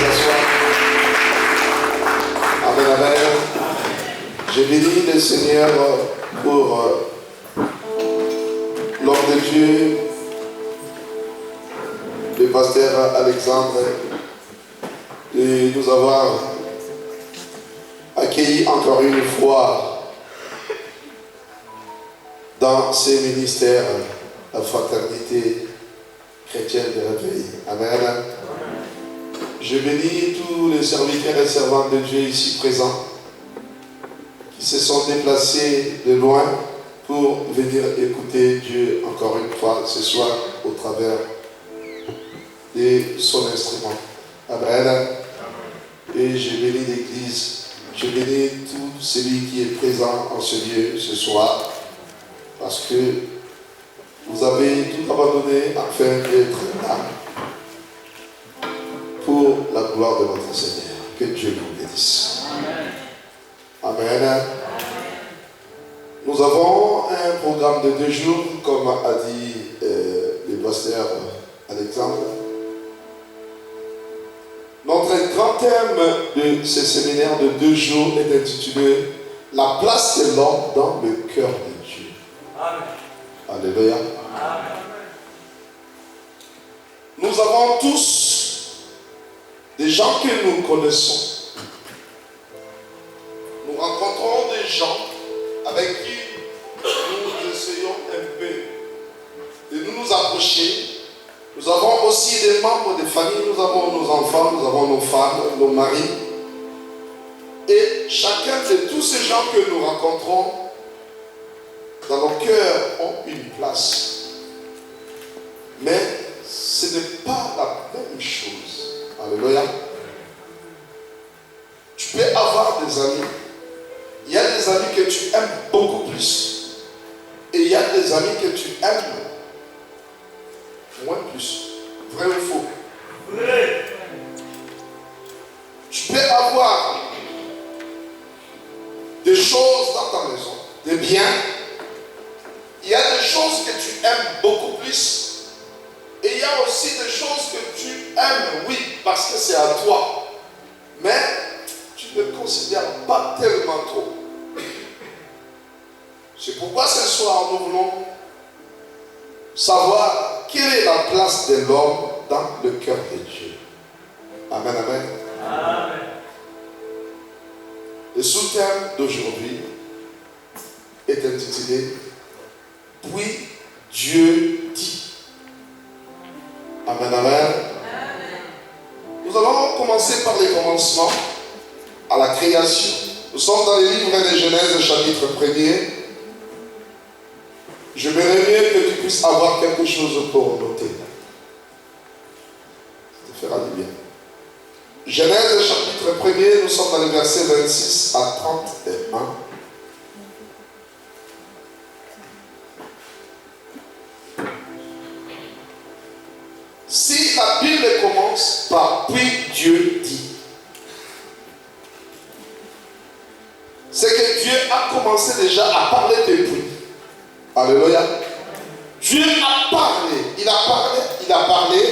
vous asseoir. Amen, amen. Je bénis le Seigneur pour l'homme de Dieu, le pasteur Alexandre, de nous avoir accueillis encore une fois dans ces ministères, la fraternité chrétienne de réveil. Amen. Je bénis tous les serviteurs et servantes de Dieu ici présents qui se sont déplacés de loin pour venir écouter Dieu encore une fois ce soir au travers de son instrument. Amen. Et je bénis l'Église. Je bénis tout celui qui est présent en ce lieu ce soir parce que vous avez tout abandonné afin d'être là pour la gloire de notre Seigneur. Que Dieu vous bénisse. Amen. Amen. Nous avons un programme de 2 jours, comme a dit le pasteur Alexandre. Notre grand thème de ce séminaire de 2 jours est intitulé « La place de l'homme dans le cœur de Dieu ». Alléluia. Nous avons tous des gens que nous connaissons. Nous rencontrons des gens avec qui nous essayons un peu de nous approcher. Nous avons aussi des membres de famille, nous avons nos enfants, nous avons nos femmes, nos maris. Et chacun de tous ces gens que nous rencontrons dans nos cœurs ont une place. Mais ce n'est pas la même chose. Alléluia. Tu peux avoir des amis. Il y a des amis que tu aimes beaucoup plus. Et il y a des amis que tu aimes moins plus. Vrai ou faux? Vrai. Tu peux avoir des choses dans ta maison, des biens. Il y a des choses que tu aimes beaucoup plus. Et il y a aussi des choses que tu aimes, oui, parce que c'est à toi. Mais tu ne considères pas tellement trop. C'est pourquoi ce soir, nous voulons savoir quelle est la place de l'homme dans le cœur de Dieu. Amen, amen. Amen. Le sous-thème d'aujourd'hui est intitulé « Puis Dieu dit ». Amen, amen. Amen. Nous allons commencer par les commencements à la création. Nous sommes dans le livre de Genèse, chapitre 1er. J'aimerais bien que tu puisses avoir quelque chose pour noter. Ça te fera du bien. Genèse, chapitre 1er, nous sommes dans le verset 26 à 31. Si la Bible commence par « Puis Dieu dit », c'est que Dieu a commencé déjà à parler depuis. Alléluia. Dieu a parlé, il a parlé,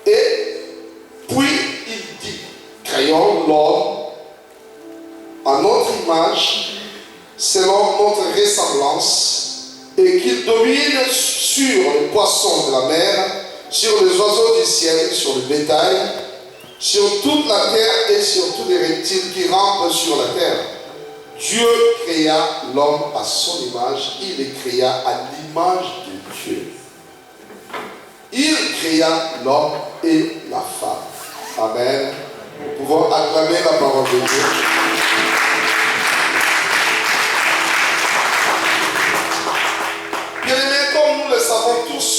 et puis il dit, créons l'homme à notre image, selon notre ressemblance, et qu'il domine sur les poissons de la mer, sur les oiseaux du ciel, sur le bétail, sur toute la terre et sur tous les reptiles qui rampent sur la terre. Dieu créa l'homme à son image, il les créa à l'image de Dieu. Il créa l'homme et la femme. Amen. Nous pouvons acclamer la parole de Dieu. Bien-aimés, comme nous le savons tous,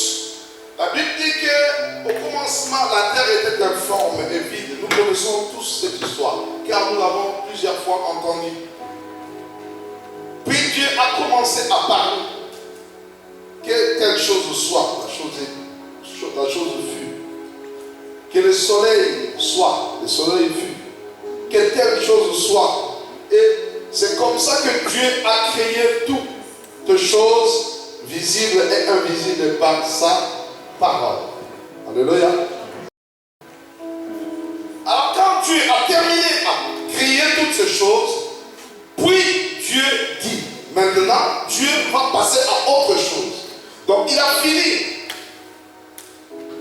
la Bible dit qu'au commencement, la terre était informe et vide. Nous connaissons tous cette histoire, car nous l'avons plusieurs fois entendue. Puis Dieu a commencé à parler. Que telle chose soit, la chose fut. Que le soleil soit, le soleil fut. Que telle chose soit. Et c'est comme ça que Dieu a créé toutes choses visibles et invisibles par sa parole. Alléluia. Dieu a terminé à créer toutes ces choses, puis Dieu dit, maintenant, Dieu va passer à autre chose. Donc, il a fini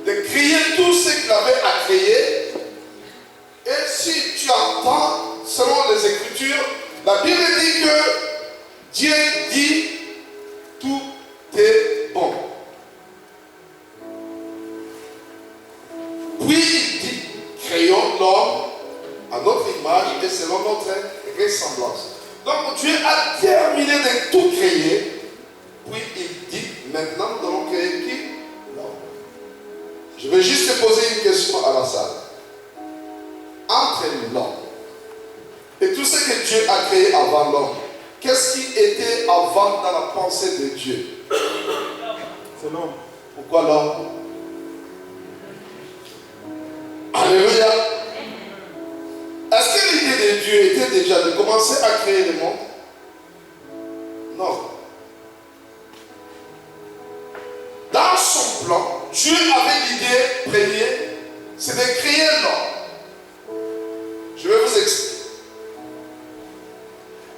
de créer tout ce qu'il avait à créer. Et si tu entends, selon les Écritures, la Bible dit que Dieu dit, tout est bon. Puis il dit, créons l'homme à notre image et selon notre ressemblance. Donc Dieu a terminé de tout créer. Puis il dit, maintenant nous allons créer qui? L'homme. Je vais juste te poser une question à la salle. Entre l'homme et tout ce que Dieu a créé avant l'homme, qu'est-ce qui était avant dans la pensée de Dieu? C'est l'homme. Pourquoi l'homme? Alléluia. Est-ce que l'idée de Dieu était déjà de commencer à créer le monde? Non. Dans son plan, Dieu avait l'idée première, c'est de créer l'homme. Je vais vous expliquer.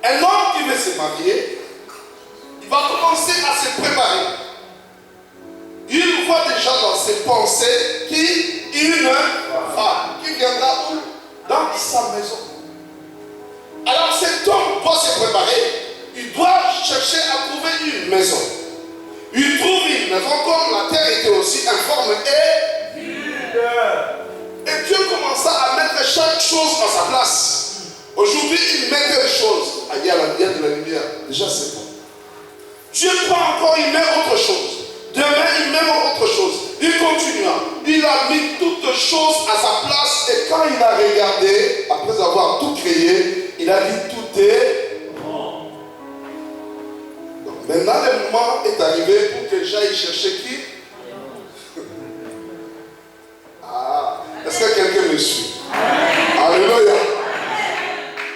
Un homme qui veut se marier, il va commencer à se préparer. Il voit déjà dans ses pensées une femme qui viendra où? Dans sa maison. Alors cet homme doit se préparer. Il doit chercher à trouver une maison. Il trouve une maison comme la terre était aussi informe et vide. Et Dieu commença à mettre chaque chose à sa place. Aujourd'hui, il met quelque chose. Il y a de la lumière. Déjà, c'est bon. Dieu prend encore, il met autre chose. Demain, il met autre chose. Il continua. Il a mis toutes choses à sa place. Et quand il a regardé, après avoir tout créé, il a dit tout est bon. Donc maintenant, le moment est arrivé pour que j'aille chercher qui? Ah, est-ce que quelqu'un me suit? Alléluia.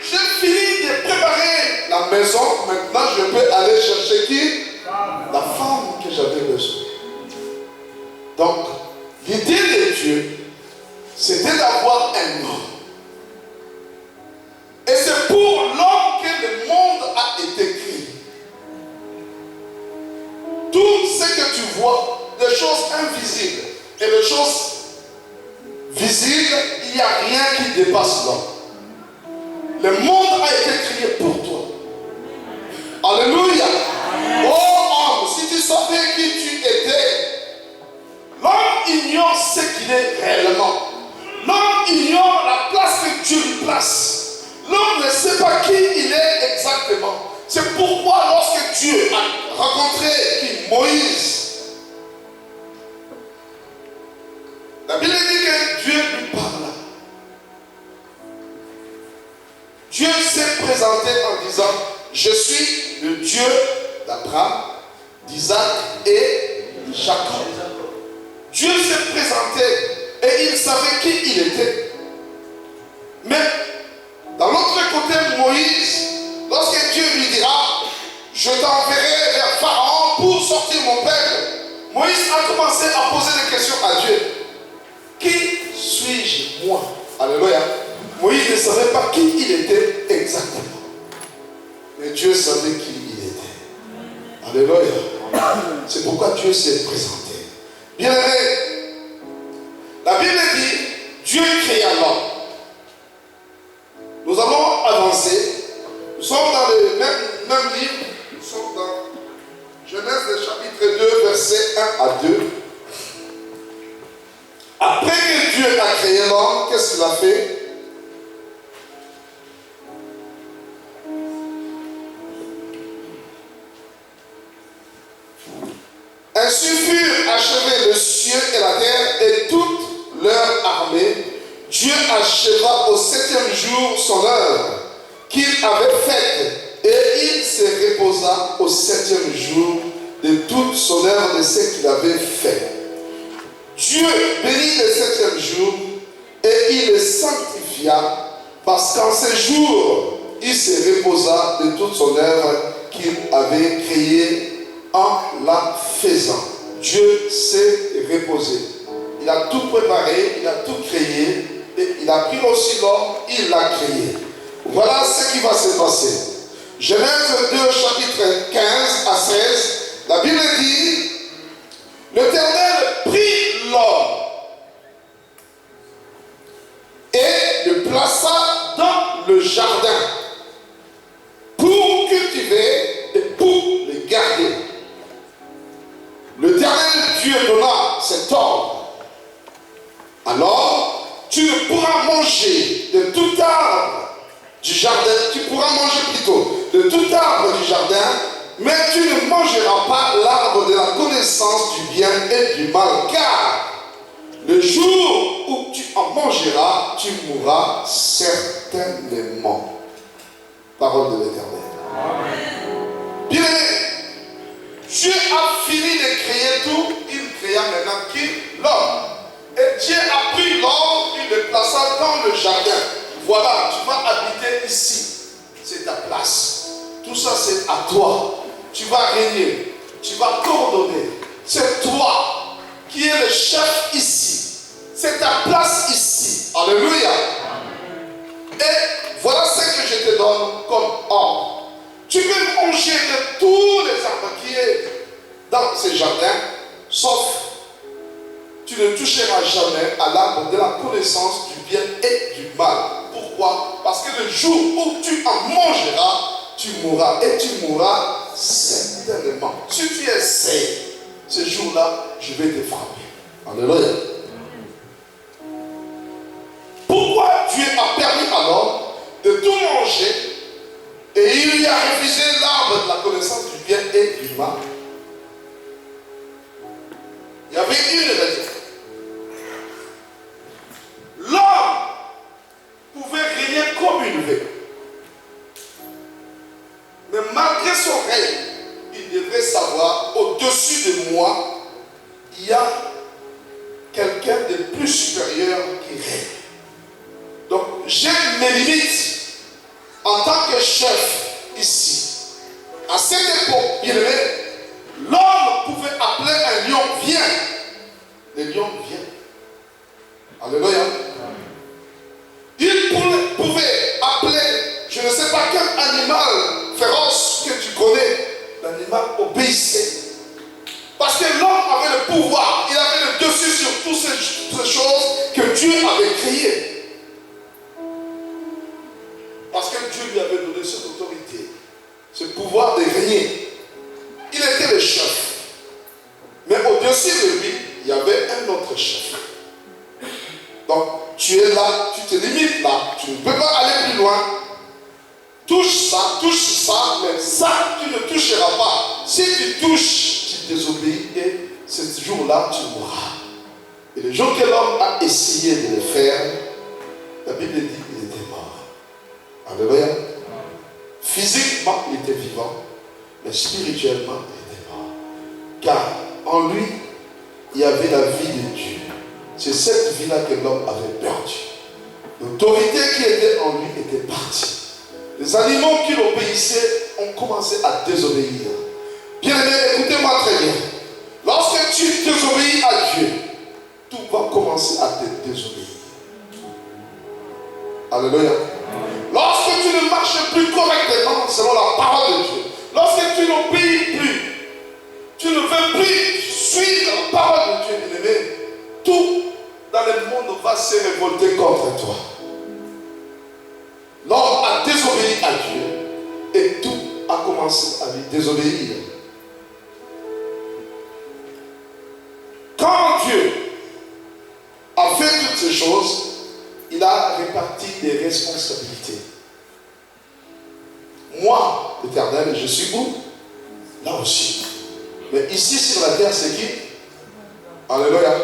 J'ai fini de préparer la maison. Maintenant, je peux aller chercher qui? La femme que j'avais besoin. Donc, l'idée de Dieu, c'était d'avoir un homme. Et c'est pour l'homme que le monde a été créé. Tout ce que tu vois, les choses invisibles et les choses visibles, il n'y a rien qui dépasse l'homme. Le monde a été créé pour toi. Alléluia. Oh homme, si tu savais qui tu étais, l'homme ignore ce qu'il est réellement. L'homme ignore la place que Dieu lui place. L'homme ne sait pas qui il est exactement. C'est pourquoi lorsque Dieu a rencontré Moïse, la Bible dit que Dieu lui parla. Dieu s'est présenté en disant, je suis le Dieu d'Abraham, d'Isaac et de Jacob. Dieu s'est présenté et il savait qui il était. Mais dans l'autre côté, Moïse, lorsque Dieu lui dira, je t'enverrai vers Pharaon pour sortir mon peuple, Moïse a commencé à poser des questions à Dieu. Qui suis-je, moi? Alléluia. Moïse ne savait pas qui il était exactement. Mais Dieu savait qui il était. Alléluia. C'est pourquoi Dieu s'est présenté. Bien aimé, la Bible dit, Dieu créa l'homme. Nous allons avancer. Nous sommes dans le même livre. Nous sommes dans Genèse chapitre 2, versets 1 à 2. Après que Dieu a créé l'homme, qu'est-ce qu'il a fait? Ainsi furent achevés le ciel et la terre et toute leur armée. Dieu acheva au 7e jour son œuvre qu'il avait faite et il se reposa au 7e jour de toute son œuvre de ce qu'il avait fait. Dieu bénit le 7e jour et il le sanctifia parce qu'en ce jour, il se reposa de toute son œuvre qu'il avait créée en la faisant. Dieu s'est reposé. Il a tout préparé, il a tout créé et il a a pris aussi l'homme, il l'a créé. Voilà ce qui va se passer. Genèse 2, chapitre 15 à 16, la Bible dit, l'Éternel prit l'homme et le plaça dans le jardin pour cultiver et pour le garder. L'Éternel Dieu donna cet ordre. Alors, tu ne pourras manger de tout arbre du jardin, tu pourras manger plutôt de tout arbre du jardin, mais tu ne mangeras pas l'arbre de la connaissance du bien et du mal, car le jour où tu en mangeras, tu mourras certainement. Parole de l'Éternel. Bien-aimé, Dieu a fini de créer tout, il créa maintenant qui? L'homme. Et Dieu a pris l'homme, il le plaça dans le jardin. Voilà, tu vas habiter ici. C'est ta place. Tout ça, c'est à toi. Tu vas régner. Tu vas coordonner. C'est toi qui es le chef ici. C'est ta place ici. Alléluia. Et voilà ce que je te donne comme ordre. Tu peux manger de tous les arbres qui sont dans ce jardin, sauf tu ne toucheras jamais à l'arbre de la connaissance du bien et du mal. Pourquoi? Parce que le jour où tu en mangeras, tu mourras. Et tu mourras certainement. Si tu essaies, ce jour-là, je vais te frapper. Alléluia. Pourquoi Dieu a permis à l'homme de tout manger et il lui a refusé l'arbre de la connaissance du bien et du mal? Il y avait une raison. L'homme pouvait régner comme il veut. Mais malgré son règne, il devrait savoir, au-dessus de moi, il y a quelqu'un de plus supérieur qui règne. Donc, j'ai mes limites en tant que chef ici. À cette époque, bien aimé, l'homme pouvait appeler un lion, viens. Le lion vient. Alléluia. Il pouvait appeler, je ne sais pas quel animal féroce que tu connais, l'animal obéissait. Parce que l'homme avait le pouvoir, il avait le dessus sur toutes ces choses que Dieu avait créées. Parce que Dieu lui avait donné cette autorité, ce pouvoir de régner. Il était le chef. Mais au-dessus de lui, il y avait un autre chef. Donc, tu es là, tu te limites là, tu ne peux pas aller plus loin. Touche ça, mais ça, tu ne toucheras pas. Si tu touches, tu désobéis et ce jour-là, tu mourras. Et le jour que l'homme a essayé de le faire, la Bible dit qu'il était mort. Alléluia. Physiquement, il était vivant, mais spirituellement, il était mort. Car en lui, il y avait la vie de Dieu. C'est cette vie-là que l'homme avait perdue. L'autorité qui était en lui était partie. Les animaux qui l'obéissaient ont commencé à désobéir. Bien aimé, écoutez-moi très bien. Lorsque tu désobéis à Dieu, tout va commencer à te désobéir. Alléluia. Lorsque tu ne marches plus correctement selon la parole de Dieu, lorsque tu n'obéis plus, tu ne veux plus suivre la parole de Dieu, bien-aimé, tout dans le monde va se révolter contre toi. L'homme a désobéi à Dieu et tout a commencé à lui désobéir. Quand Dieu a fait toutes ces choses, il a réparti des responsabilités. Moi, l'Éternel, je suis où? Là aussi. Mais ici sur la terre, c'est qui? Alléluia.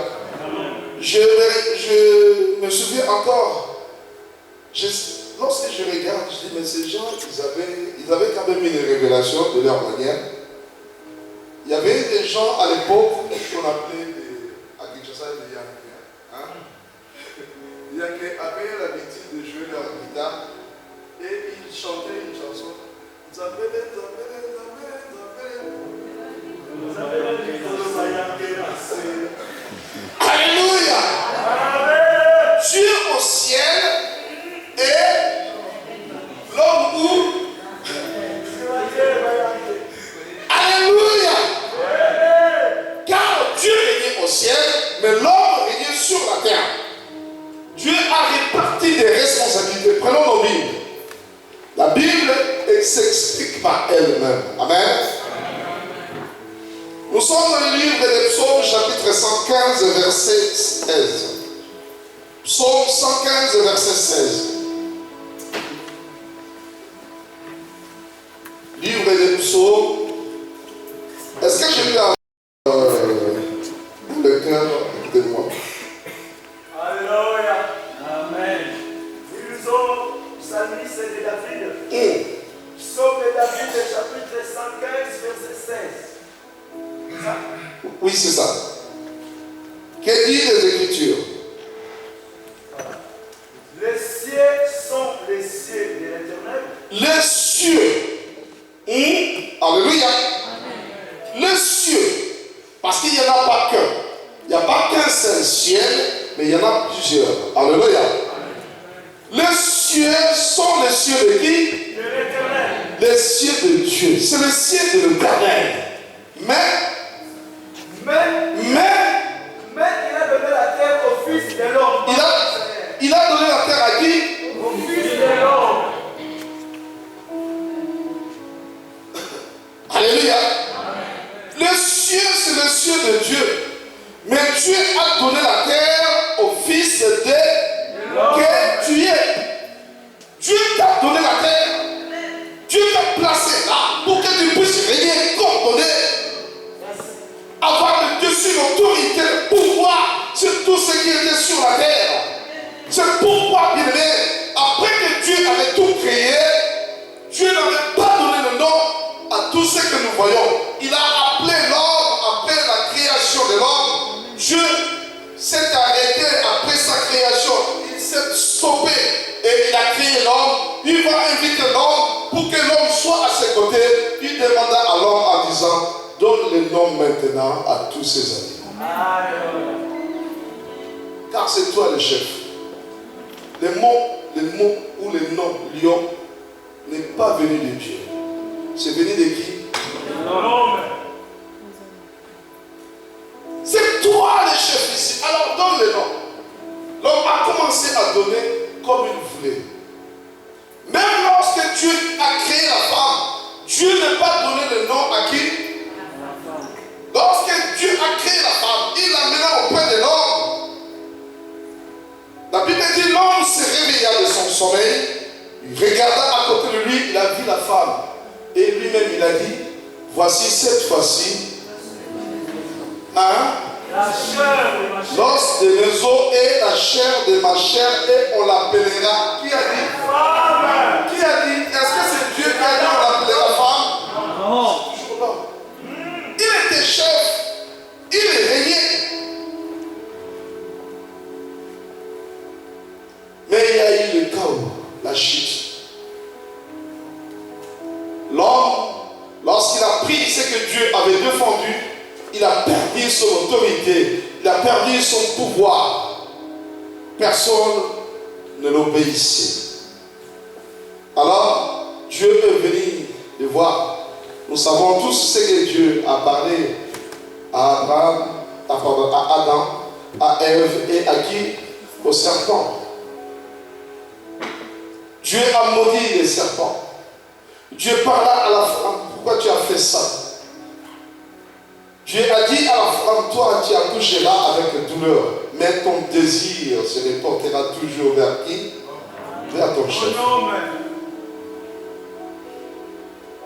Je me souviens encore, lorsque je regarde, je dis, mais ces gens, ils avaient quand même une révélation de leur manière. Il y avait des gens à l'époque qu'on appelait à Kinshasa des Yankees. Hein? Les Yankees avaient l'habitude de jouer leur guitare et ils chantaient une chanson. Alléluia. Dieu au ciel dit des responsabilités. Prenons nos Bibles. La Bible s'explique par elle-même. Amen. Nous sommes dans le livre des Psaumes, chapitre 115, verset 16. Psaume 115, verset 16. Livre des Psaumes. Est-ce que j'ai mis le cœur de moi? Alléluia. Amen. Nous lisons psalmiste de David. Psaume de David, chapitre 115, verset 16. Ça? Oui, c'est ça. Que dit les Écritures? Les cieux sont les cieux de l'Éternel. Les cieux. Alléluia. Les cieux. Parce qu'il n'y en a pas qu'un. Il n'y a pas qu'un seul ciel, mais il y en a plusieurs. Alléluia. Les cieux sont les cieux de qui? De l'Éternel. Les cieux de Dieu. C'est le ciel de l'Éternel. Mais il a donné la terre au fils de l'homme. il a donné la terre à qui? Au fils de l'homme. Alléluia. Le ciel, c'est le ciel de Dieu. Mais Dieu a donné la terre au fils de l'homme que tu es. Dieu t'a donné la terre. Dieu t'a placé là pour que tu puisses régner, coordonner, avoir le dessus, l'autorité, le pouvoir sur tout ce qui était sur la terre. C'est pourquoi, bien aimé, après que Dieu avait tout créé, Dieu n'avait pas donné le nom à tout ce que nous voyons. Il a appelé l'homme après la création de l'homme. Dieu s'est arrêté après sa création. Il s'est stoppé et il a créé l'homme. Il va inviter l'homme pour que l'homme soit à ses côtés. Il demanda à l'homme en disant: donne le nom maintenant à tous ses animaux. Car c'est toi le chef. Les mots ou les noms lion n'est pas venu de Dieu. C'est venu de qui? L'homme. C'est toi le chef ici. Alors donne le nom. L'homme a commencé à donner comme il voulait. Même lorsque Dieu a créé la femme, Dieu n'a pas donné le nom à qui? Lorsque Dieu a créé la femme, il l'a mené auprès de l'homme. La Bible dit: l'homme se réveilla de son sommeil, il regarda à côté de lui, il a vu la femme. Et lui-même il a dit: voici cette fois-ci, La chair de ma chair. l'os de mes os et la chair de ma chair, et on l'appellera. Qui a dit? Femme. Qui a dit? Est-ce que c'est Dieu qui a dit on l'appellera femme? Non. C'est toujours l'homme. Il était chef, il régnait. Mais il y a eu le chaos, la chute. L'homme, lorsqu'il a pris ce que Dieu avait défendu, il a perdu son autorité, il a perdu son pouvoir. Personne ne l'obéissait. Alors, Dieu est venu le voir. Nous savons tous ce que Dieu a parlé à Abraham, à Adam, à Ève et à qui? Au serpent. Dieu a maudit les serpents. Dieu parla à la femme: pourquoi tu as fait ça? Dieu a dit à la femme: toi tu accoucheras avec douleur, mais ton désir se reportera toujours vers qui? Vers ton chef.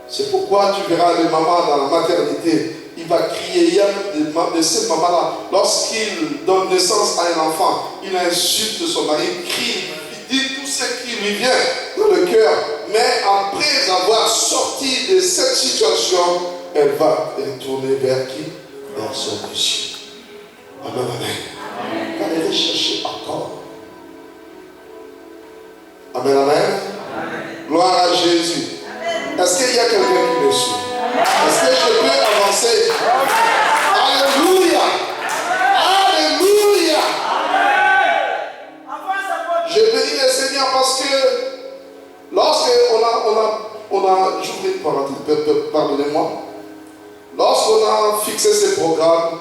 C'est pourquoi tu verras les mamans dans la maternité, il va crier. Il y a de ces mamans-là, lorsqu'il donne naissance à un enfant, il insulte son mari, il crie, il dit tout ce qui lui vient dans le cœur. Mais après avoir sorti de cette situation, elle va retourner vers qui? Vers son Dieu. Amen, amen. Elle va aller chercher encore. Amen, amen. Gloire à Jésus. Est-ce qu'il y a quelqu'un qui me suit? Est-ce que je peux avancer? Alléluia. Alléluia. Je bénis le Seigneur parce que lorsque on a j'ouvre une parenthèse, pardonnez-moi. Lorsqu'on a fixé ces programmes,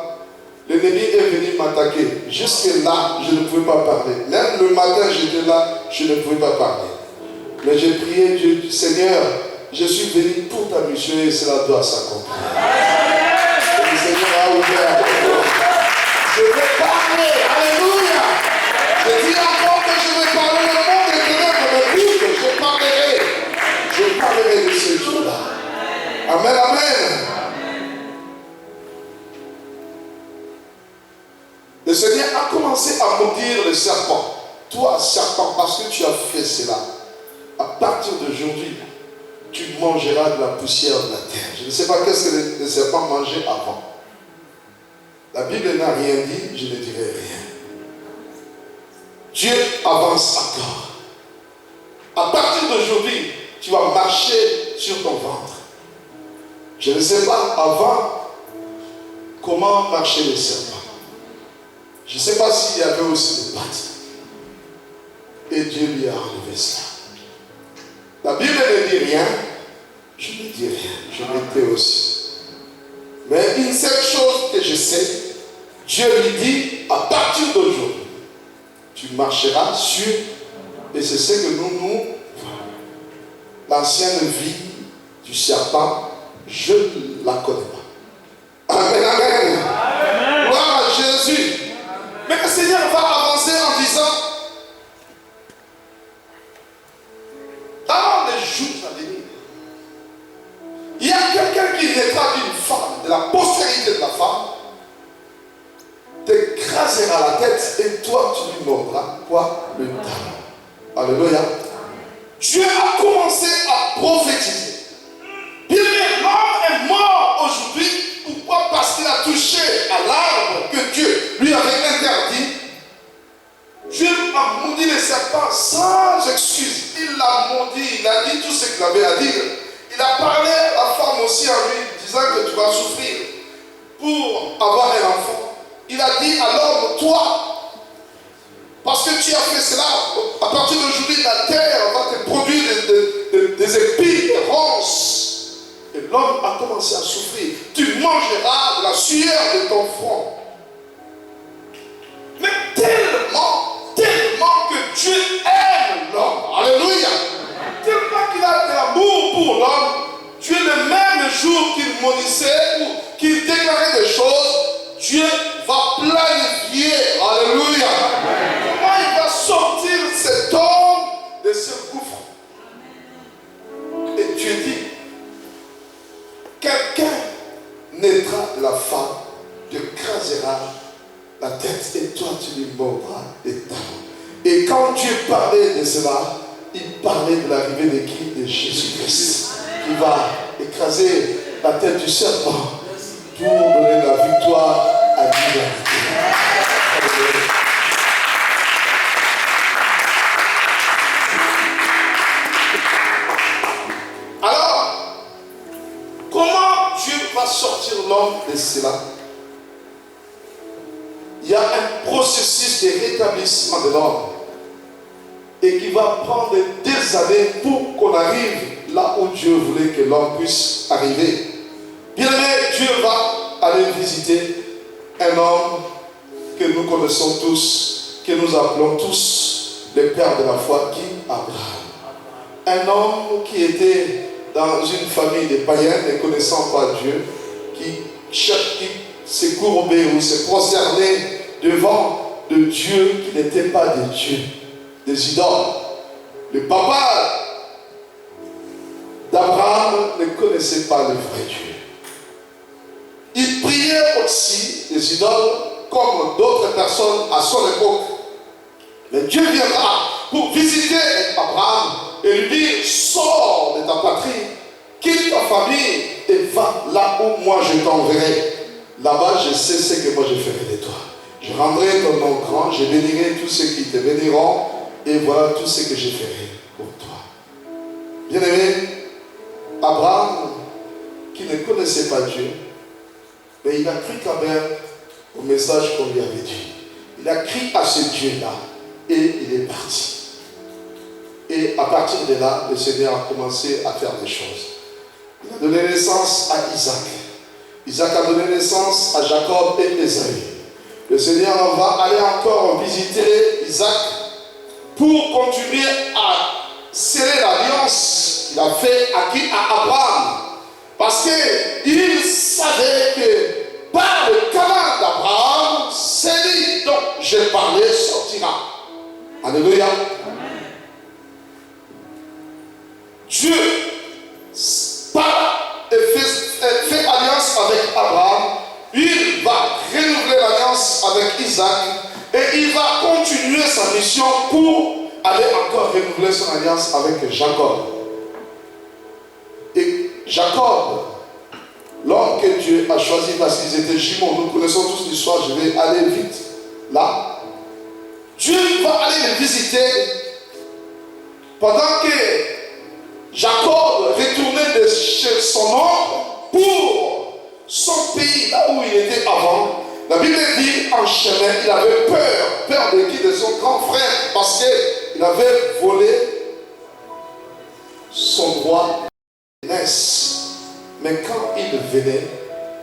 L'ennemi est venu m'attaquer. Jusque là, je ne pouvais pas parler. Même le matin, j'étais là, je ne pouvais pas parler. Mais j'ai prié Dieu, Seigneur, je suis venu pour ta mission et cela doit s'accomplir. Le Seigneur a ouvert la porte. Je vais parler. Alléluia. Je dis encore que je vais parler. Le monde est ténèbres me bouge. Je parlerai de ce jour-là. Amen, amen. Le Seigneur a commencé à maudire le serpent. Toi, serpent, parce que tu as fait cela, à partir d'aujourd'hui, tu mangeras de la poussière de la terre. Je ne sais pas qu'est-ce que le serpent mangeait avant. La Bible n'a rien dit, je ne dirai rien. Dieu avance encore. À partir d'aujourd'hui, tu vas marcher sur ton ventre. Je ne sais pas avant comment marcher le serpent. Je ne sais pas s'il y avait aussi des pattes. Et Dieu lui a enlevé cela. La Bible ne dit rien. Je ne dis rien. Je l'étais aussi. Mais une seule chose que je sais, Dieu lui dit, à partir d'aujourd'hui, tu marcheras sur, et c'est ce que nous voyons. L'ancienne vie du serpent, je ne la connais pas. Amen, amen. Gloire à Jésus. Mais le Seigneur va avancer en disant, dans les jours à venir, il y a quelqu'un qui naîtra d'une femme, de la postérité de la femme, t'écrasera la tête et toi tu lui mordras quoi? Le talon. Alléluia. Dieu a commencé à prophétiser. Bien aimé, l'homme est mort aujourd'hui. Pourquoi? Parce qu'il a touché à l'arbre que Dieu lui avait interdit. Dieu a maudit les serpents sans excuse. Il l'a maudit, il a dit tout ce qu'il avait à dire. Il a parlé à la femme aussi en lui disant que tu vas souffrir pour avoir un enfant. Il a dit à l'homme, toi, parce que tu as fait cela, à partir d'aujourd'hui, la terre va te produire des épis, des ronces. Et l'homme a commencé à souffrir. Tu mangeras de la sueur de ton front. Mais tellement que Dieu aime l'homme. Alléluia. Tellement qu'il a de l'amour pour l'homme. Dieu, le même jour qu'il maudissait ou qu'il déclarait des choses, Dieu va planifier. Alléluia. Comment il va sortir cet homme de ce gouffre? Et Dieu dit, quelqu'un naîtra de la femme, te crasera la tête et toi tu lui mordras les talons. Et quand Dieu parlait de cela, il parlait de l'arrivée de qui? De Jésus-Christ, qui va écraser la tête du serpent pour donner la victoire à l'humanité. Alors, comment Dieu va sortir l'homme de cela? Il y a un processus de rétablissement de l'homme et qui va prendre des années pour qu'on arrive là où Dieu voulait que l'homme puisse arriver. Bien aimé, Dieu va aller visiter un homme que nous connaissons tous, que nous appelons tous le père de la foi, qui? Abraham. Un homme qui était dans une famille de païens ne connaissant pas Dieu, qui se courbait ou se prosternait devant de Dieu qui n'était pas de Dieu, des idoles. Le papa d'Abraham ne connaissait pas le vrai Dieu. Il priait aussi des idoles comme d'autres personnes à son époque. Mais Dieu viendra pour visiter Abraham et lui dire, sors de ta patrie, quitte ta famille et va là où moi je t'enverrai. Là-bas, je sais ce que moi je ferai de toi. Je rendrai ton nom grand, je bénirai tous ceux qui te béniront, et voilà tout ce que je ferai pour toi. Bien-aimé, Abraham, qui ne connaissait pas Dieu, mais il a cru quand même au message qu'on lui avait dit. Il a crié à ce Dieu-là, et il est parti. Et à partir de là, le Seigneur a commencé à faire des choses. Il a donné naissance à Isaac. Isaac a donné naissance à Jacob et Ésaü. le Seigneur va aller encore visiter Isaac pour continuer à sceller l'alliance qu'il a fait à Abraham. Parce qu'il savait que par le canal d'Abraham, c'est lui dont j'ai parlé sortira. Alléluia. Dieu parle et fait alliance avec Abraham. Il va renouveler l'alliance avec Isaac et il va continuer sa mission pour aller encore renouveler son alliance avec Jacob. Et Jacob, l'homme que Dieu a choisi parce qu'ils étaient jumeaux, nous connaissons tous l'histoire, je vais aller vite là. Dieu va aller les visiter pendant que Jacob retournait de chez son oncle pour son pays, là où il était avant. La Bible dit en chemin, il avait peur de qui? De son grand frère, parce qu'il avait volé son droit de naissance. Mais quand il venait,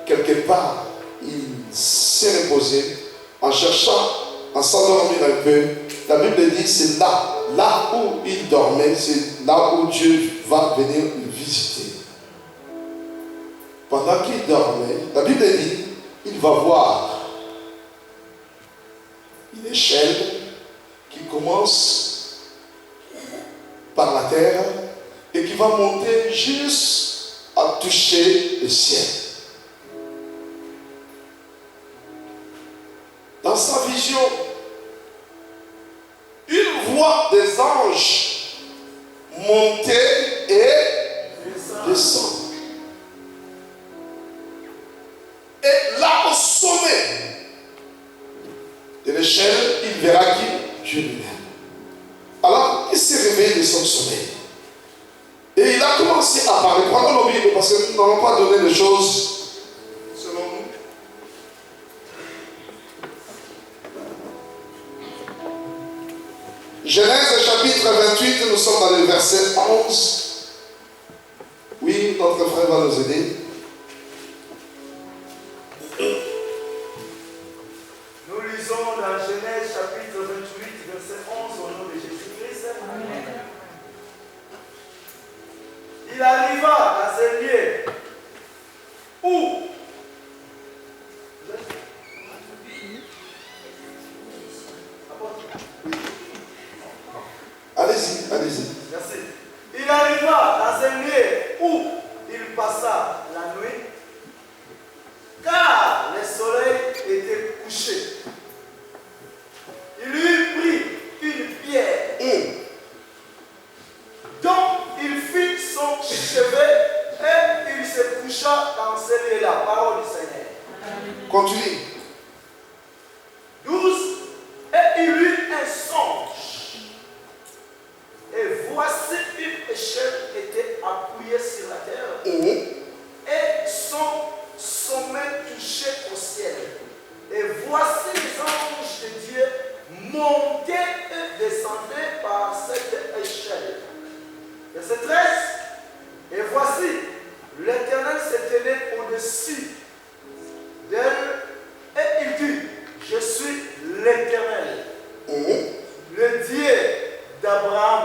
quelque part, il s'est reposé en cherchant à s'endormir un peu. La Bible dit c'est là où il dormait, c'est là où Dieu va venir le visiter. Pendant qu'il dormait, la Bible dit, il va voir une échelle qui commence par la terre et qui va monter juste à toucher le ciel. Dans sa vision, il voit des anges monter et descendre. Et là, au sommet de l'échelle, il verra qui? Dieu lui-même. Alors, il s'est réveillé de son sommeil. Et il a commencé à parler. Prenons nos Bibles parce que nous n'allons pas donner des choses selon nous. Genèse chapitre 28, nous sommes dans le verset 11. Oui, notre frère va nous aider. Nous lisons dans Genèse chapitre 28, verset 11 au nom de Jésus-Christ. Il arriva à ce lieu où Allez-y. Merci. Il arriva dans un lieu où il passa la nuit, car le soleil était couché. Il lui prit une pierre, dont il fit son chevet et il se coucha dans ce lieu-là. Parole du Seigneur. Continue. 12. Et il eut un songe. Et voici une échelle était appuyée sur la terre et son sommet touchait au ciel. Et voici les anges de Dieu montaient et descendaient par cette échelle. Verset 13. Et voici, l'Éternel se tenait au-dessus d'elle et il dit, je suis l'Éternel, le Dieu d'Abraham,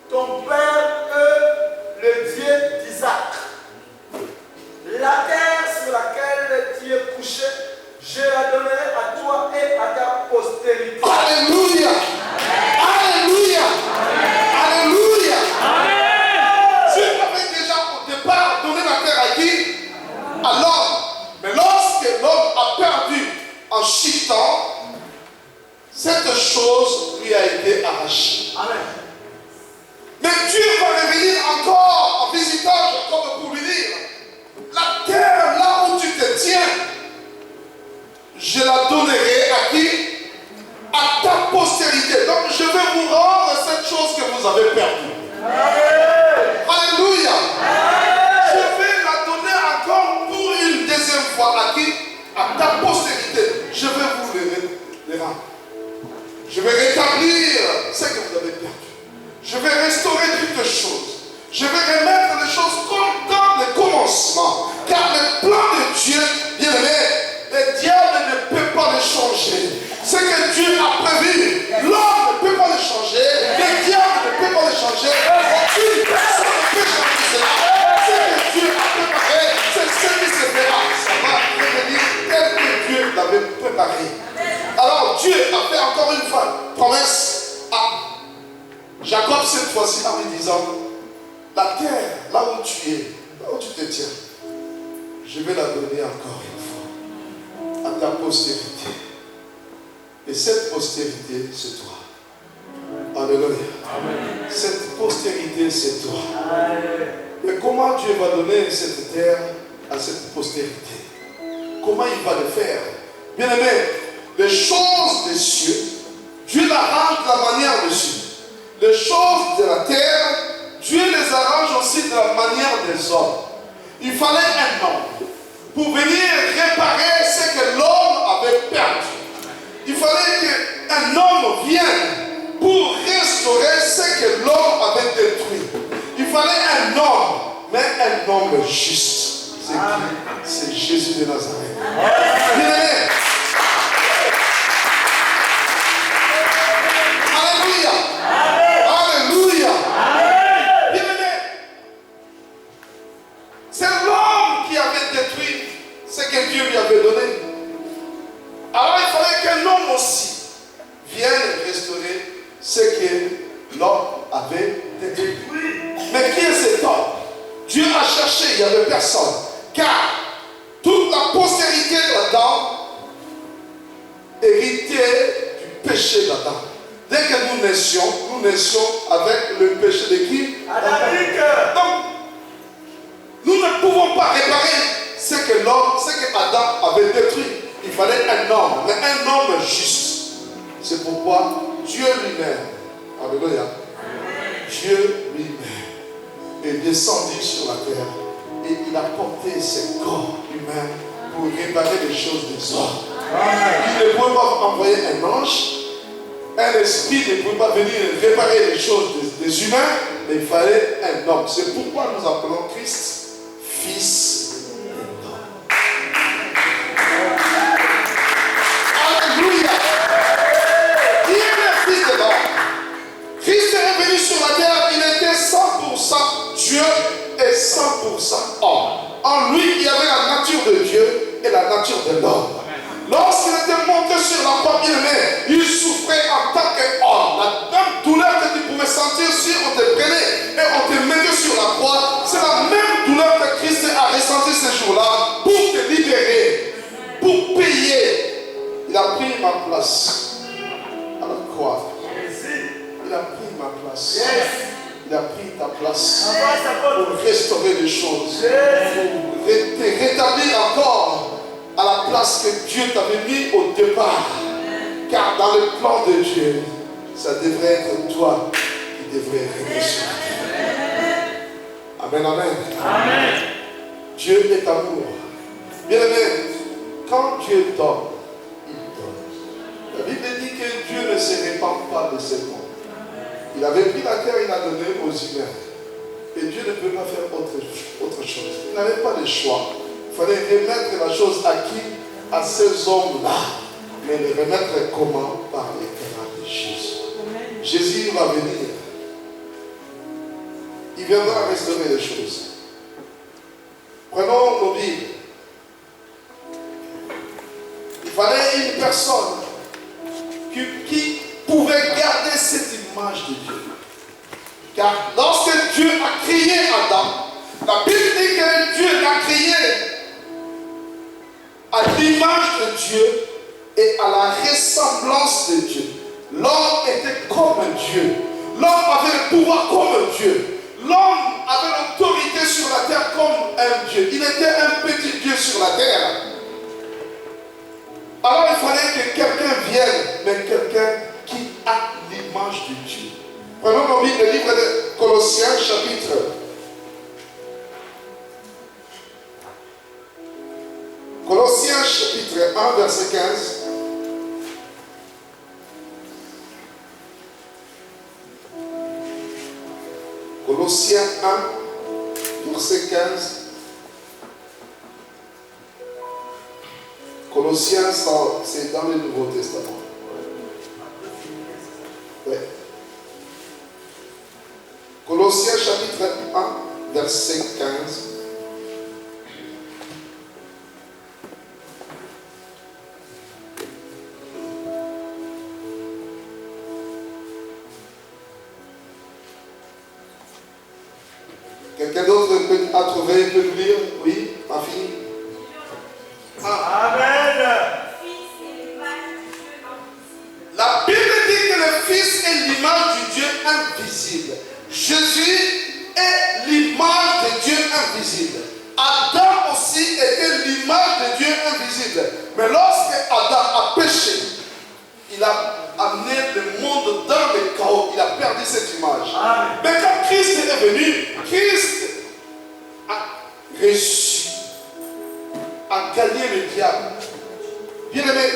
ton père est le Dieu d'Isaac. La terre sur laquelle tu es couché, je la donnerai à toi et à ta postérité. Alléluia. Alléluia. Alléluia. Dieu avait déjà au départ donné la terre à qui? À l'homme. Mais lorsque l'homme a perdu en chutant, cette chose lui a été arrachée. Amen. Mais Dieu va revenir encore en visitant Jacob pour lui dire, la terre là où tu te tiens, je la donnerai à qui? À ta postérité. Donc je vais vous rendre cette chose que vous avez perdue. Alléluia. Je vais la donner encore pour une deuxième fois à qui? À ta postérité. Je vais vous les rendre. Je vais rétablir ce que vous avez perdu. Je vais restaurer toutes choses. Je vais remettre les choses comme dans le commencement. Car le plan de Dieu, bien aimé, le diable ne peut pas Jacob, cette fois-ci, en lui disant, la terre, là où tu es, là où tu te tiens, je vais la donner encore une fois à ta postérité. Et cette postérité, c'est toi. Alléluia. Cette postérité, c'est toi. Mais comment Dieu va donner cette terre à cette postérité? Comment il va le faire? Bien aimé, les choses des cieux, Dieu l'arrange de la manière des cieux. Les choses de la terre, Dieu les arrange aussi de la manière des hommes. Il fallait un homme pour venir réparer ce que l'homme avait perdu. Il fallait qu'un homme vienne pour restaurer ce que l'homme avait détruit. Il fallait un homme, mais un homme juste. C'est qui? C'est Jésus de Nazareth. Bien-aimé. Alléluia. Alléluia. Bien-aimé. C'est l'homme qui avait détruit ce que Dieu lui avait donné. Alors il fallait qu'un homme aussi vienne restaurer ce que l'homme avait détruit. Mais qui est cet homme? Dieu a cherché, il n'y avait personne. Car toute la postérité d'Adam héritait du péché d'Adam. Dès que nous naissions avec le péché de qui? Donc, nous ne pouvons pas réparer ce que l'homme, ce que Adam avait détruit. Il fallait un homme, mais un homme juste. C'est pourquoi Dieu lui-même, alléluia, Dieu lui-même est descendu sur la terre et il a porté ses corps humains pour réparer les choses des hommes. Il ne pouvait pas envoyer un ange, un esprit ne pouvait pas venir réparer les choses des humains, mais il fallait un homme. C'est pourquoi nous appelons Christ Fils d'homme. Alléluia. Qui est le Fils de l'homme? Christ est venu sur la terre, il était 100% Dieu et 100% homme. En lui, il y avait la nature de Dieu et la nature de l'homme. Lorsqu'il était monté sur la croix, bien-aimé, il souffrait en tant qu'homme. La même douleur que tu pouvais sentir si on te prenait et on te mettait sur la croix, c'est la même douleur que Christ a ressenti ce jour-là pour te libérer, pour payer. Il a pris ma place à la croix. Il a pris ma place. Il a pris ta place pour restaurer les choses, pour te rétablir encore à la place que Dieu t'avait mis au départ. Car dans le plan de Dieu, ça devrait être toi qui devrais régner sur la terre. Amen, amen. Amen. Dieu est amour. Bien aimé, quand Dieu donne, il donne. La Bible dit que Dieu ne se répand pas de ses dons. Il avait pris la terre, il a donné aux humains. Et Dieu ne peut pas faire autre chose. Il n'avait pas de choix. Il fallait remettre la chose à qui? À ces hommes-là. Mais le remettre comment? Par l'éclat de Jésus. Jésus va venir. Il viendra restaurer les choses. Prenons nos Bibles. Il fallait une personne qui pouvait garder cette image de Dieu. Car lorsque Dieu a créé Adam, la Bible dit que Dieu l'a créé à l'image de Dieu et à la ressemblance de Dieu. L'homme était comme Dieu. L'homme avait le pouvoir comme Dieu. L'homme avait l'autorité sur la terre comme un Dieu. Il était un petit Dieu sur la terre. Alors il fallait que quelqu'un vienne, mais quelqu'un qui a l'image de Dieu. Prenons nos Bibles, le livre de Colossiens, chapitre 1, verset 15. Colossiens 1, verset 15. Colossiens, c'est dans le Nouveau Testament. Ouais. Colossiens chapitre 1, verset 15. Quelqu'un d'autre a trouvé, peut nous lire? Oui, ma fille. Amen. La Bible dit que le Fils est l'image du Dieu invisible. Jésus est l'image de Dieu invisible. Adam aussi était l'image de Dieu invisible. Mais lorsque Adam a péché, il a amené le monde dans le chaos. Il a perdu cette image. Amen. Mais quand Christ est venu, Christ a reçu, a gagné le diable. Bien aimé,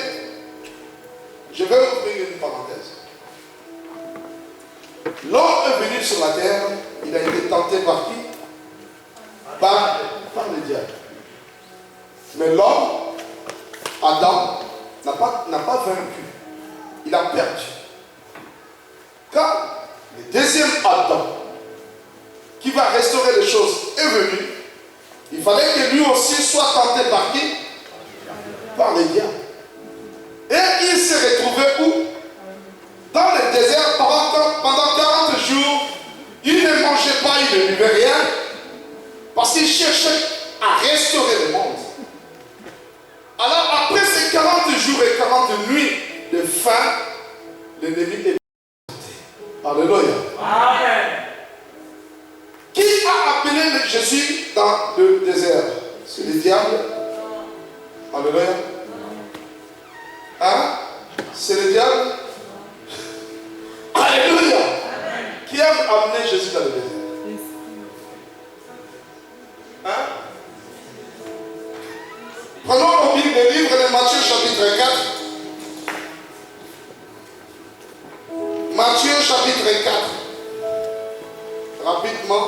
je vais ouvrir une parenthèse. L'homme est venu sur la terre, il a été tenté par qui? Par le diable. Mais l'homme, Adam, n'a pas vaincu. Il a perdu. Quand le deuxième Adam, qui va restaurer les choses, est venu, il fallait que lui aussi soit tenté par qui? Par le diable. Et il s'est retrouvé où? Dans le désert pendant 40 jours. Il ne mangeait pas, il ne buvait rien. Parce qu'il cherchait à restaurer le monde. Alors après ces 40 jours et 40 nuits de faim, l'ennemi est parti. Alléluia. Amen. Qui a appelé Jésus dans le désert? C'est le diable. Alléluia. Hein? C'est le diable. Alléluia. Qui a amené Jésus dans le désert? Hein? Prenons au le livre de Matthieu chapitre 4. Matthieu chapitre 4. Rapidement.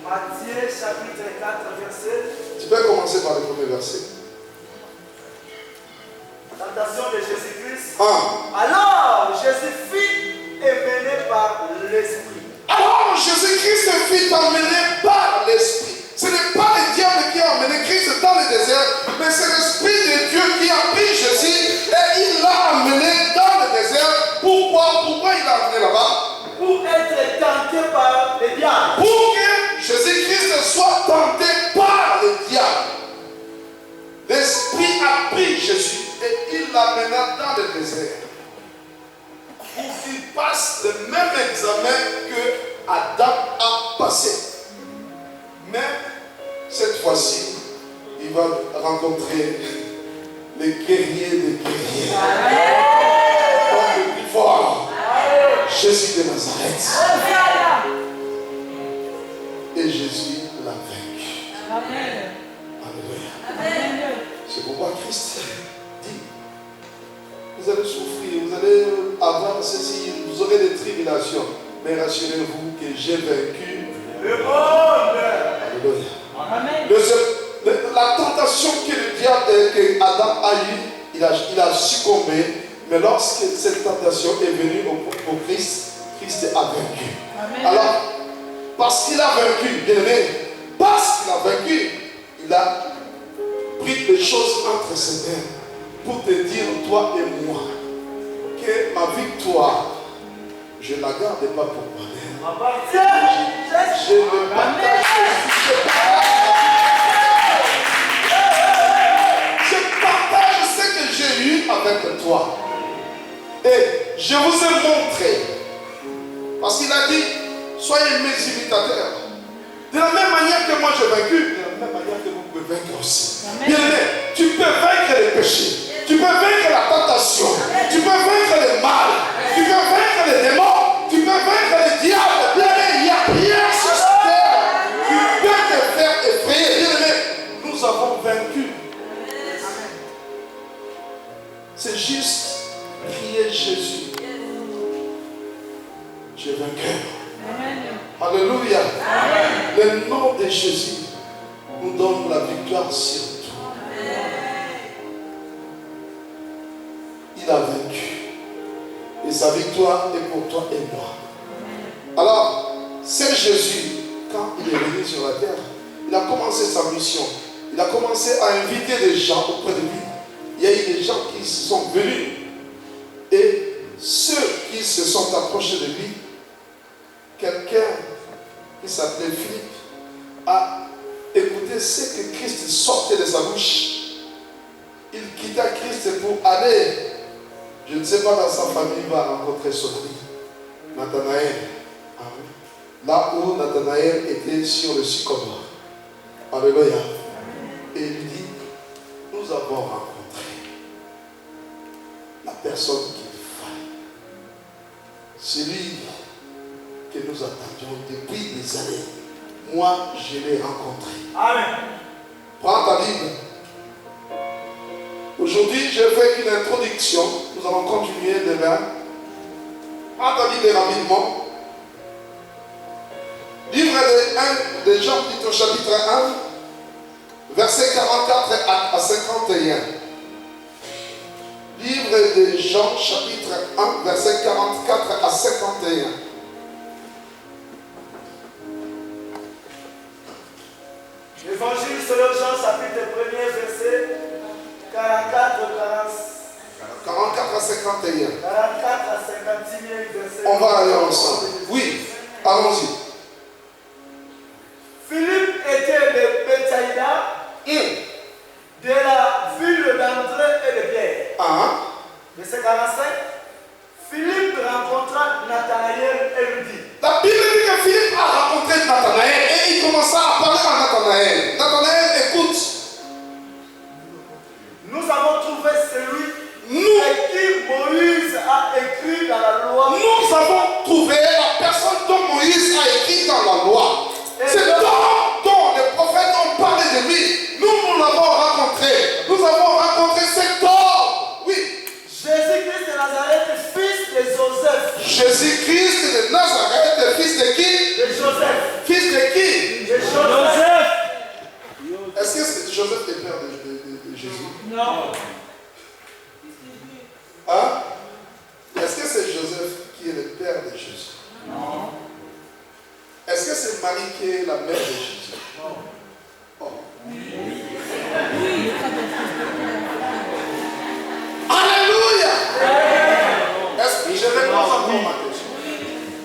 Matthieu chapitre 4, verset. Tu peux commencer par le premier verset. Tentation de Jésus-Christ. Ah. Alors, Jésus est mené par l'Esprit. Alors Jésus-Christ fut emmené par l'Esprit. Ce n'est pas le diable qui a emmené Christ dans le désert, mais c'est l'Esprit de Dieu qui a pris Jésus et il l'a emmené dans le désert. Pourquoi il l'a emmené là-bas? Pour être tenté par le diable. Pour que Jésus-Christ soit tenté par le diable. L'Esprit a pris Jésus et il l'amena dans le désert. Pour qu'il passe le même examen que Adam a passé. Mais cette fois-ci, il va rencontrer les guerriers des guerriers. Comme le plus fort, Jésus de Nazareth. Et Jésus l'a vaincu. Amen. Alléluia. C'est pourquoi Christ dit, vous allez souffrir, vous allez avoir ceci, vous aurez des tribulations. Mais rassurez-vous que j'ai vaincu le monde. Alléluia. Amen. La tentation que le diable, que Adam a eue, il a succombé. Mais lorsque cette tentation est venue au Christ, Christ a vaincu. Amen. Alors, parce qu'il a vaincu, bien aimé, parce qu'il a vaincu, il a pris les choses entre ses mains pour te dire, toi et moi, que ma victoire, je ne la garde pas pour moi-même. Je ne partage ce que j'ai eu avec toi. Et je vous ai montré, parce qu'il a dit, soyez mes imitateurs. De la même manière que moi j'ai vaincu, de la même manière que vous pouvez vaincre aussi. Bien aimé, tu peux vaincre les péchés, tu peux vaincre la tentation, tu peux vaincre le mal, tu peux vaincre les démons, tu peux vaincre le diable. Bien aimé, il n'y a rien sur cette terre qui peut te faire effrayer. Bien aimé, nous avons vaincu. C'est juste prier Jésus. Tu es vainqueur. Alléluia. Le nom de Jésus nous donne la victoire sur tout. Il a vaincu. Et sa victoire est pour toi et moi. Alors, c'est Jésus, quand il est venu sur la terre, il a commencé sa mission. Il a commencé à inviter des gens auprès de lui. Il y a eu des gens qui sont venus. Et ceux qui se sont approchés de lui, quelqu'un s'appelait Philippe, a écouté ce que Christ sortait de sa bouche. Il quitta Christ pour aller, je ne sais pas, dans sa famille, il va rencontrer son ami, Nathanaël. Là où Nathanaël était sur le sycomore. Alléluia. Et il lui dit, nous avons rencontré la personne qu'il fallait. Celui que nous attendions depuis des années. Moi, je l'ai rencontré. Amen. Prends ta Bible. Aujourd'hui, je fais une introduction. Nous allons continuer demain. Prends ta Bible rapidement. Livre de Jean, chapitre 1, verset 44 à 51. Livre de Jean, chapitre 1, verset 44 à 51. Évangile selon Jean, chapitre 1er, verset 44 à 51. 44 à 51, verset. On va aller ensemble. Oui, allons-y. Philippe était de Bethsaïda, de la ville d'André et de Pierre. Verset 45. Philippe rencontra Nathanaël et lui dit. La Bible dit que Philippe a rencontré Nathanaël et il commença à parler à Nathanaël. Nathanaël, écoute. Nous avons trouvé celui à qui Moïse a écrit dans la loi. Nous avons trouvé la personne dont Moïse a écrit dans la loi. C'est dont les prophètes ont parlé de lui. Nous l'avons rencontré. Nous avons rencontré cet homme. Oui. Jésus-Christ de Nazareth, fils de Joseph. Jésus-Christ de Nazareth, fils de qui? De Joseph. Fils de qui? De Joseph. Est-ce que c'est Joseph le père de Jésus? Non. Hein? Est-ce que c'est Joseph qui est le père de Jésus? Non. Est-ce que c'est Marie qui est la mère de Jésus? Non. Oh. Alléluia! Est-ce que je réponds encore ma question?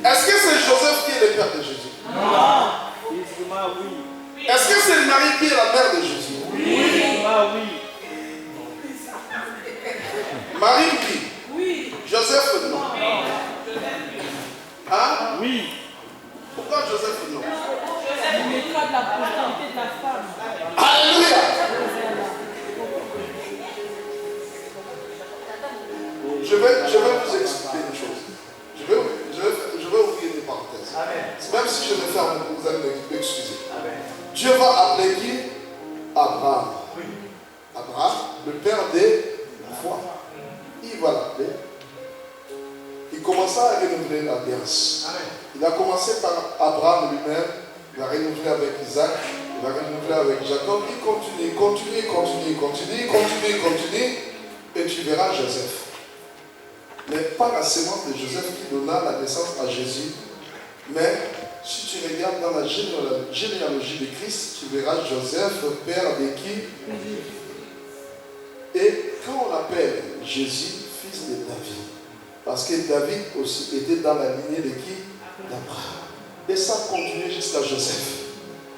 Est-ce que c'est Joseph qui est le père de Jésus? Non. Est-ce que c'est Marie qui est la mère de Jésus? Oui. Marie qui? Oui. Joseph non. Hein? Oui. Pourquoi Joseph non? Il mettra de la postérité de la femme. Alléluia! Je vais vous expliquer une chose. Je vais ouvrir des parenthèses. Amen. Même si je vais faire, vous allez m'excuser. Amen. Dieu va appeler qui? Abraham. Oui. Abraham, le père de la foi. Il va l'appeler. Il commença à renouveler l'alliance. Amen. Il a commencé par Abraham lui-même. Il va renouveler avec Isaac. Il va renouveler avec Jacob. Il continue. Et tu verras Joseph. Mais pas la sémence de Joseph qui donna la naissance à Jésus. Mais si tu regardes dans la généalogie de Christ, tu verras Joseph, père de qui? Et quand on appelle Jésus, fils de David, parce que David aussi était dans la lignée de qui? D'Abraham. Et ça continue jusqu'à Joseph.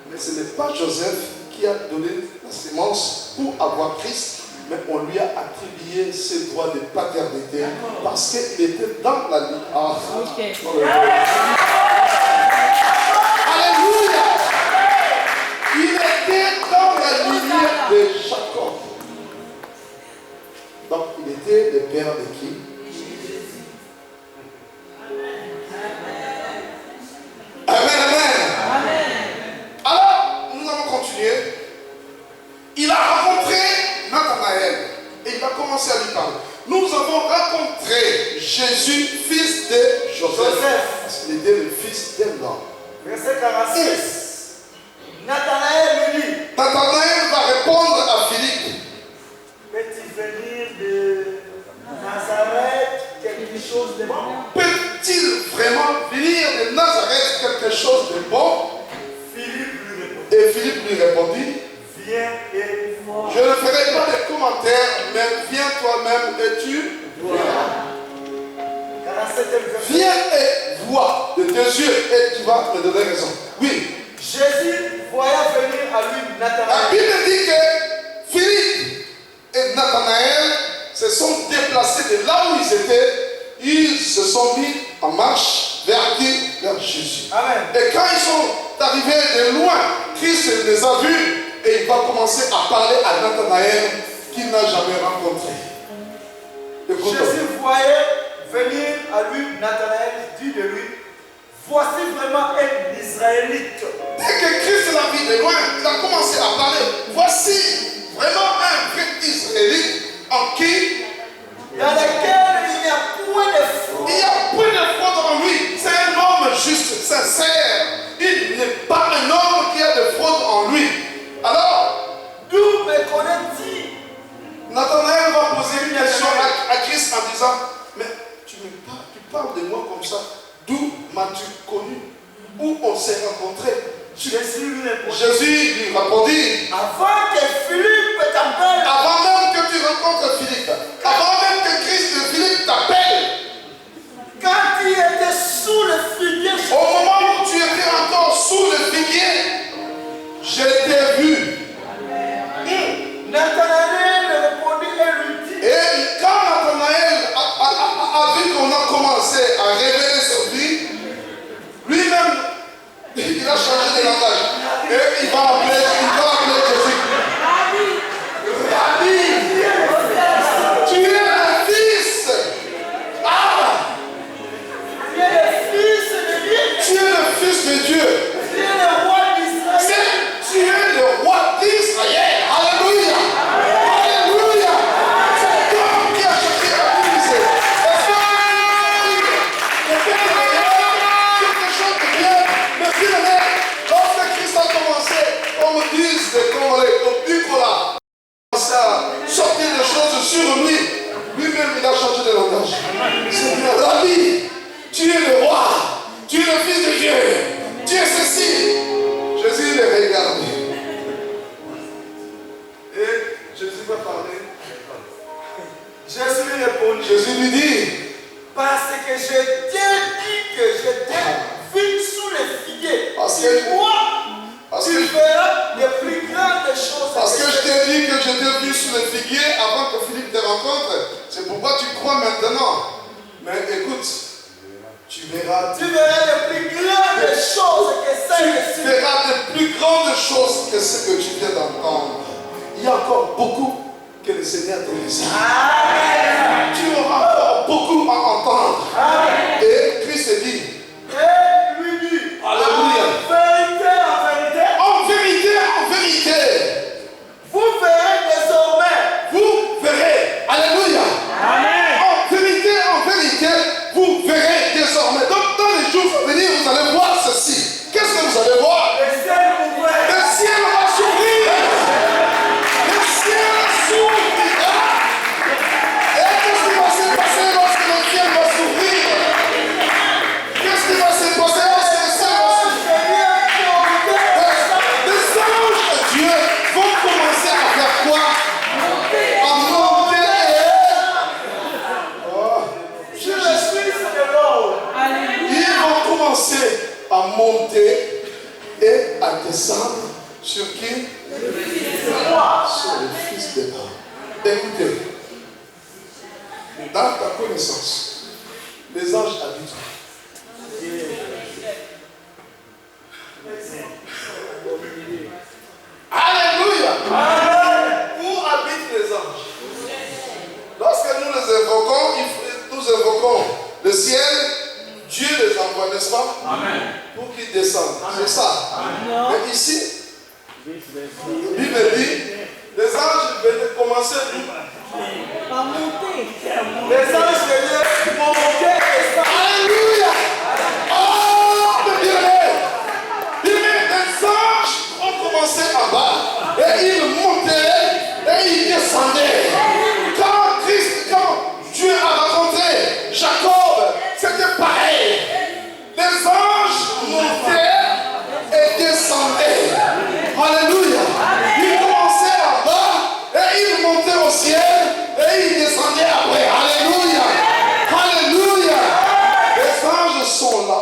Mais ce n'est pas Joseph qui a donné la sémence pour avoir Christ, mais on lui a attribué ses droits de paternité parce qu'il était dans la lignée. Ah. Ok. Alléluia! Il était dans la lignée de Jacob. Donc il était le père de qui? Amen. Alors, nous allons continuer. Il a rencontré Nathanaël et il a commencé à lui parler. Nous avons rencontré Jésus, fils de Joseph. Parce qu'il était le fils d'un homme. Verset 46. Nathanaël lui dit. Nathanaël va répondre à Philippe. Peux-tu venir de Nazareth quelque chose de bon? Peut-il vraiment venir de Nazareth quelque chose de bon? Philippe lui répondit. Et Philippe lui répondit, Viens et vois. je ne ferai pas de commentaires, mais viens toi-même et tu verras. 47e verset. Viens et vois de tes yeux et tu vas me donner raison. Oui. ils se sont mis en marche vers qui? Vers Jésus. Amen. Et quand ils sont arrivés de loin, Christ les a vus et il va commencer à parler à Nathanaël qu'il n'a jamais rencontré. Écoute. Jésus voyait venir à lui, Nathanaël dit de lui, voici vraiment un Israélite. Dès que Christ l'a vu de loin, il a commencé à parler. Voici vraiment un vrai Israélite en qui Dans lequel il n'y a point de fraude. il y a peu de fraude en lui. C'est un homme juste, sincère. Il n'est pas un homme qui a de fraude en lui. Alors, D'où me connais-tu? Nathanaël va poser une question à Christ en disant, mais tu parles de moi comme ça. D'où m'as-tu connu? Où on s'est rencontrés? Jésus lui répondit. Jésus lui répondit, Avant que Philippe t'appelle, avant même que tu rencontres Philippe, avant même que Christ de Philippe t'appelle, quand il était sous le figuier, au moment où tu étais encore sous le figuier, je t'ai vu. Nathanaël répondit et lui dit, Et quand Nathanaël a vu qu'on a commencé à révéler sur lui, lui-même, il a changé de langage. Et il va appeler Jésus. Rabbi, tu es le fils. Ah, tu es le fils de Dieu, tu es le fils de Dieu. tu es le roi d'Israël. Tu es le roi d'Israël. Alléluia. Alléluia. C'est toi qui as cherché la vie. Est-ce que quelque chose de bien? Mais bien, lorsque Christ a commencé, comme disent les Congolais, comme Nicolas, commencé à sortir des choses sur lui, lui-même il a changé de langage. Seigneur, Rabbi, tu es le roi, tu es le fils de Dieu, tu es ceci. Jésus les regarde. Et Jésus va parler. Jésus lui répondit, Jésus lui dit, parce que je t'ai dit que je t'ai vu sous le figuier. Parce Tu que- vois, parce tu que- verras de plus grandes choses. parce que je t'ai dit que je t'ai vu sous le figuier avant que Philippe te rencontre. C'est pourquoi tu crois maintenant. Mais écoute, tu verras. Tu verras de plus grandes choses que celles-ci. Tu verras de plus grandes choses que ce que tu viens d'entendre. Il y a encore beaucoup que le Seigneur te laisse. Tu auras encore beaucoup à entendre. Et Christ dit, Et lui dit, Alléluia. en vérité, en vérité, vous verrez désormais. vous verrez. Alléluia. En vérité, vous verrez désormais. Donc dans les jours à venir, vous allez voir ceci. Qu'est-ce que vous allez voir? Le ciel ouvert. Le ciel va s'ouvrir. Le ciel s'ouvrira. Et qu'est-ce qui va se passer lorsque le ciel va s'ouvrir? Qu'est-ce qui va se passer lorsque le ciel va s'ouvrir? Les anges de Dieu vont commencer à faire quoi? À monter. Sur le Suisse de l'or. Ils vont commencer à monter et à descendre sur qui? Sur le Fils de l'homme. Écoutez, dans ta connaissance, les anges habitent où? Alléluia! Où habitent les anges? Lorsque nous les invoquons, nous invoquons le ciel, Dieu les envoie, n'est-ce pas? Pour qu'ils descendent. C'est ça. Mais ici, la Bible dit, les anges venaient commencer Par monter. Les anges venaient monter et ça. Alléluia! Oh, mais les anges ont commencé en bas et ils montaient et ils descendaient. Quand Dieu a rencontré Jacob, c'était pareil. Les anges montaient et descendaient. Alléluia! Ils commençaient en bas et ils montaient au ciel et ils descendaient après. Alléluia! Alléluia! Les anges sont là